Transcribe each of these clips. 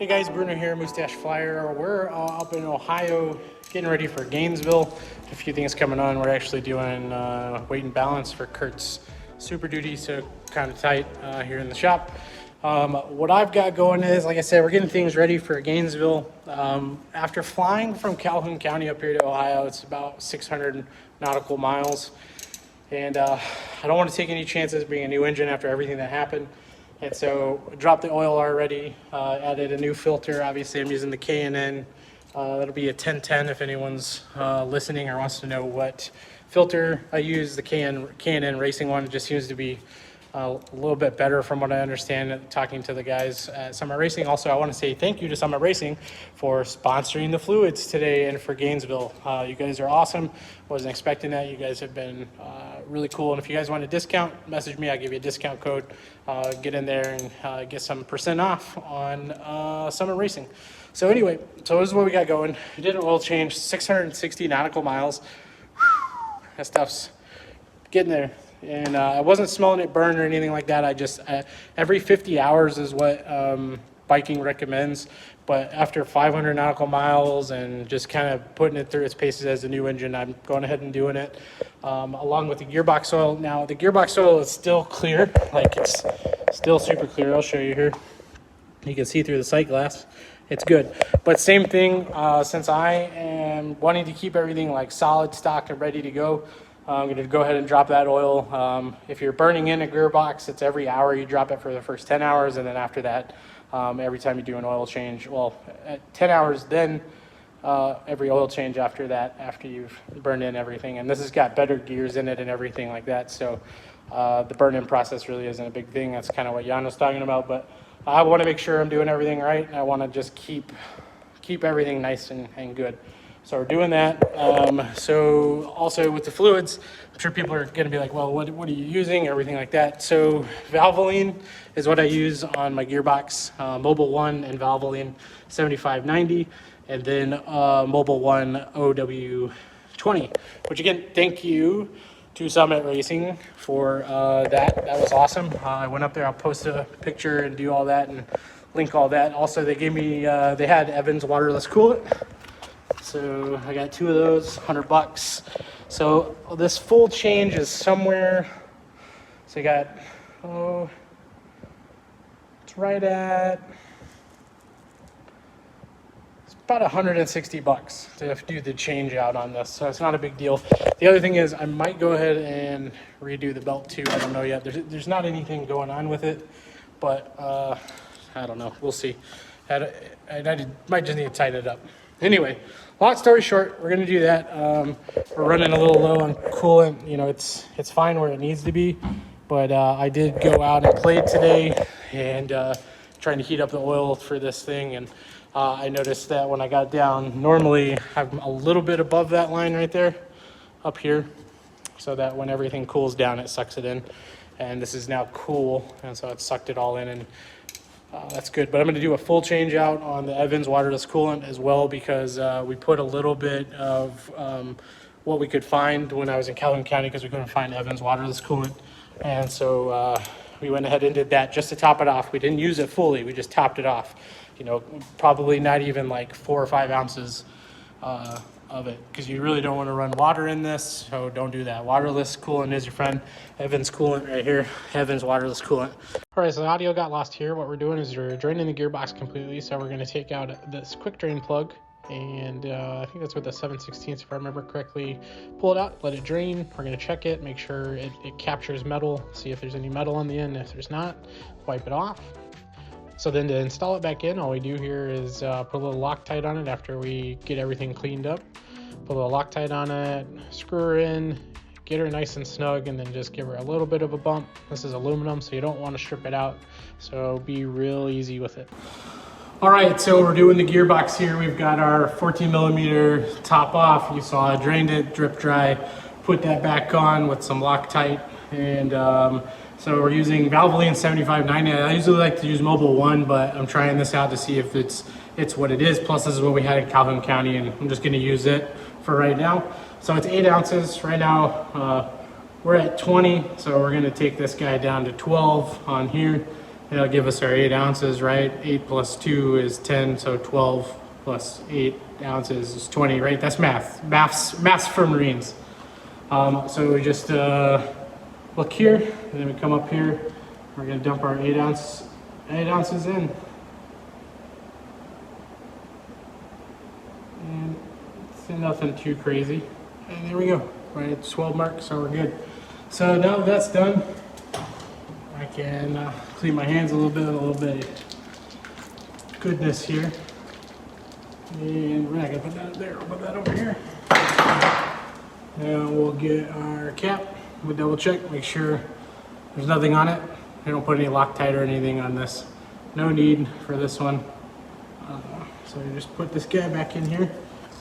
Hey guys, Bruno here, Moustache Flyer. We're up in Ohio getting ready for Gainesville. A few things coming on. We're actually doing weight and balance for Kurt's Super Duty, so kind of tight here in the shop. What I've got going is, like I said, we're getting things ready for Gainesville. After flying from Calhoun County up here to Ohio, it's about 600 nautical miles. And I don't want to take any chances bringing a new engine after everything that happened. And so dropped the oil already, added a new filter. Obviously I'm using the K&N. That'll be a 1010 if anyone's listening or wants to know what filter I use. The K&N Racing one. It just seems to be a little bit better from what I understand talking to the guys at Summit Racing. Also, I want to say thank you to Summit Racing for sponsoring the fluids today and for Gainesville. You guys are awesome. Wasn't expecting that. You guys have been really cool. And if you guys want a discount, message me. I'll give you a discount code. Get in there and get some % off on Summit Racing. So anyway, so this is what we got going. We did an oil change, 660 nautical miles. Whew, that stuff's getting there. And I wasn't smelling it burn or anything like that. I just, every 50 hours is what biking recommends. But after 500 nautical miles and just kind of putting it through its paces as a new engine, I'm going ahead and doing it. Along with the gearbox oil. Now, the gearbox oil is still clear. Like, it's still super clear. I'll show you here. You can see through the sight glass. It's good. But same thing, since I am wanting to keep everything like solid stock and ready to go, I'm going to go ahead and drop that oil. If you're burning in a gearbox, it's every hour you drop it for the first 10 hours. And then after that, every time you do an oil change, well, at 10 hours, then every oil change after that, after you've burned in everything. And this has got better gears in it and everything like that. So the burn-in process really isn't a big thing. That's kind of what Jan was talking about. But I want to make sure I'm doing everything right. And I want to just keep everything nice and good. So we're doing that. So also with the fluids, I'm sure people are going to be like, well, what are you using? Everything like that. So Valvoline is what I use on my gearbox, Mobil 1 and Valvoline 7590, and then Mobil 1 OW20, which again, thank you to Summit Racing for that. That was awesome. I went up there, I'll post a picture and do all that and link all that. Also, they gave me, they had Evans waterless coolant. So I got 2 of those, $100. So this full change is somewhere, so you got, it's right at, it's about $160 to do the change out on this. So it's not a big deal. The other thing is I might go ahead and redo the belt too. I don't know yet. There's not anything going on with it, but I don't know. We'll see. I might just need to tighten it up. Anyway, long story short, we're going to do that. We're running a little low on coolant. You know, it's fine where it needs to be, but I did go out and play today and trying to heat up the oil for this thing. And I noticed that when I got down, normally I'm a little bit above that line right there, up here, so that when everything cools down, it sucks it in. And this is now cool, and so it sucked it all in, and that's good. But I'm going to do a full change out on the Evans waterless coolant as well, because we put a little bit of what we could find when I was in Calhoun County, because we couldn't find Evans waterless coolant. And so we went ahead and did that just to top it off. We didn't use it fully. We just topped it off. You know, probably not even like 4 or 5 ounces of it, because you really don't want to run water in this, so don't do that. Waterless coolant is your friend. Evans coolant right here, Evans waterless coolant. All right, so the audio got lost here. What we're doing is we're draining the gearbox completely, so we're going to take out this quick drain plug, and I think that's with the 7/16, if I remember correctly. Pull it out, let it drain. We're going to check it, make sure it captures metal, see if there's any metal on the end. If there's not, wipe it off. So then to install it back in, all we do here is put a little Loctite on it after we get everything cleaned up. Put a little Loctite on it, screw her in, get her nice and snug, and then just give her a little bit of a bump. This is aluminum, so you don't want to strip it out. So be real easy with it. All right, so we're doing the gearbox here. We've got our 14 millimeter top off. You saw I drained it, drip dry, put that back on with some Loctite, and so we're using Valvoline 7590. I usually like to use Mobil 1, but I'm trying this out to see if it's what it is. Plus, this is what we had in Calhoun County, and I'm just going to use it for right now. So it's 8 ounces. Right now, we're at 20, so we're going to take this guy down to 12 on here. It'll give us our 8 ounces, right? 8 plus 2 is 10, so 12 plus 8 ounces is 20, right? That's math. Maths for Marines. So we just look here, and then we come up here. We're gonna dump our 8 ounces in. And it's nothing too crazy. And there we go, right at the 12 mark, so we're good. So now that's done, I can clean my hands a little bit of goodness here. And we're not gonna put that there, we'll put that over here. Now we'll get our cap, we'll double check, make sure there's nothing on it. I don't put any Loctite or anything on this. No need for this one. So you just put this guy back in here,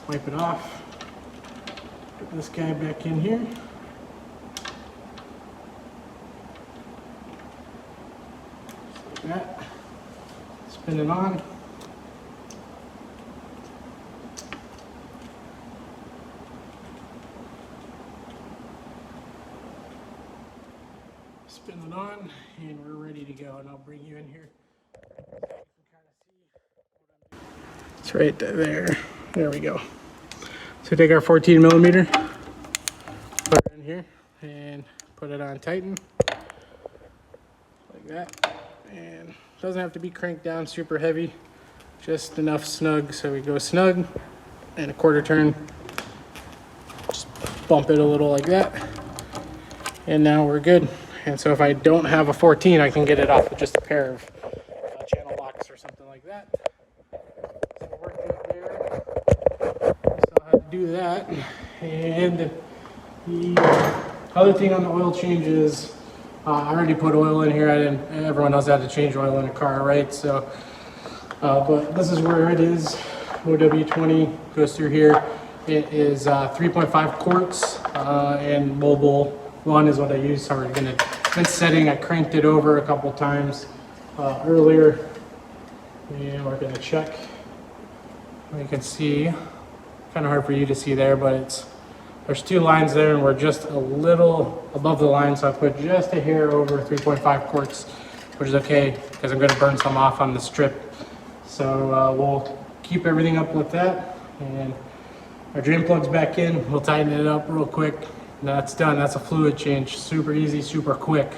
wipe it off. Put this guy back in here. Just like that. Spin it on. Spin it on, and we're ready to go. And I'll bring you in here. It's right there. There we go. So take our 14 millimeter, put it in here, and put it on Tighten like that. And it doesn't have to be cranked down super heavy, just enough snug. So we go snug and a quarter turn. Just bump it a little like that, and now we're good. And so if I don't have a 14, I can get it off with just a pair of channel locks or something like that. So we're good there. So how to do that. And the other thing on the oil change is I already put oil in here. Everyone knows how to change oil in a car, right? So, but this is where it is. OW20 goes through here. It is 3.5 quarts and mobile. One is what I use. So we're gonna, been setting, I cranked it over a couple times earlier. And we're gonna check. You can see, kind of hard for you to see there, but there's 2 lines there and we're just a little above the line. So I put just a hair over 3.5 quarts, which is okay because I'm gonna burn some off on the strip. So we'll keep everything up with that. And our drain plug's back in. We'll tighten it up real quick. That's done. That's a fluid change. Super easy, super quick.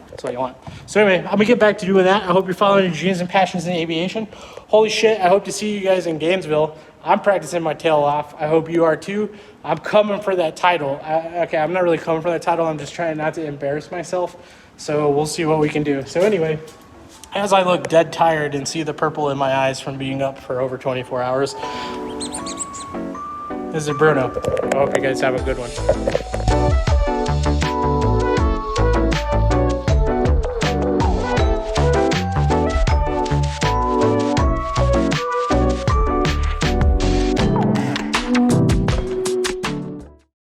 That's all you want. So anyway, I'm gonna get back to doing that. I hope you're following your dreams and passions in aviation. Holy shit, I hope to see you guys in Gainesville. I'm practicing my tail off. I hope you are too. I'm coming for that title. Okay, I'm not really coming for that title. I'm just trying not to embarrass myself. So we'll see what we can do. So anyway, as I look dead tired and see the purple in my eyes from being up for over 24 hours, this is Bruno. I hope you guys have a good one.